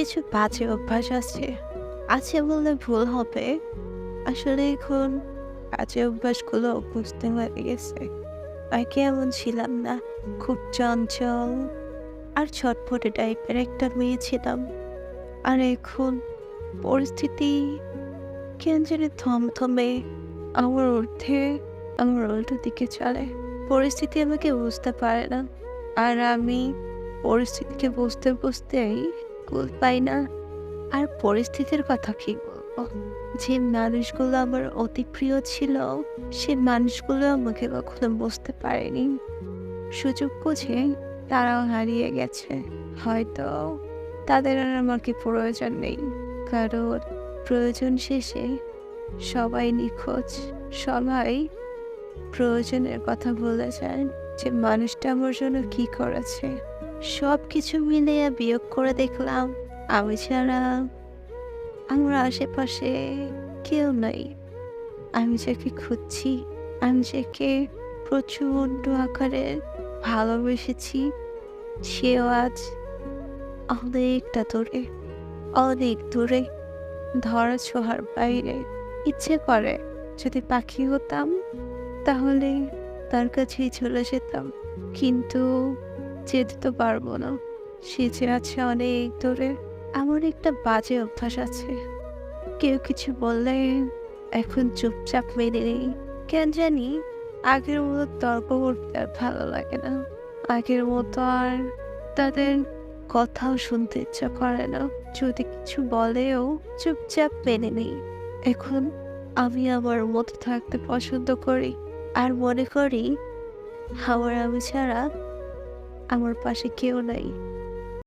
কিছু বাজে অভ্যাস আছে। আছে বললে ভুল হবে। আসলে এখন বাজে অভ্যাসগুলো বুঝতে হয়ে গেছে। আগে এমন ছিলাম না। খুব চঞ্চল আর ছটফটে টাইপের একটা মেয়ে ছিলাম। আর এখন পরিস্থিতি কেন জানি থমথমে আমার ঊর্ধ্বে, আমার উল্টো দিকে চলে। পরিস্থিতি আমাকে বুঝতে পারে না। আর আমি পরিস্থিতিকে বুঝতেই কুল পাই না। আর পরিস্থিতির কথা কি বলবো? যে মানুষগুলো আমার অতি প্রিয় ছিল, সে মানুষগুলো আমাকে কখনো বুঝতে পারেনি। সুযোগ বুঝে তারাও হারিয়ে গেছে। হয়তো তাদের আর আমাকে প্রয়োজন নেই। কারণ প্রয়োজন শেষে সবাই নিখোঁজ। সবাই প্রয়োজনের কথা ভুলে যায় যে মানুষটা আমার জন্য কি করেছে। সবকিছু মিলিয়ে বিয়োগ করে দেখলাম আমি ছাড়া আমার আশেপাশে কেউ নাই। আমি যাকে খুঁজছি, আমি যাকে প্রচণ্ড আকারে ভালোবেসেছি, সেও আজ অনেকটা দূরে, অনেক দূরে, ধরা ছোঁয়ার বাইরে। ইচ্ছে করে যদি পাখি হতাম তাহলে তার কাছেই চলে যেতাম, কিন্তু যেতে তো পারবো না। সে যে আছে অনেক দূরে। আমার একটা বাজে অভ্যাস আছে, কেউ কিছু বললে এখন চুপচাপ মেনে নেই। কেন জানি আগের মতো তর্ক করতে আর ভালো লাগে না। আগের মতো আর তাদের কথাও শুনতে ইচ্ছা করে না। যদি কিছু বলেও চুপচাপ মেনে নেই। এখন আমি আমার মতো থাকতে পছন্দ করি। আর মনে করি আমি ছাড়া আমার পাশে কেউ নাই।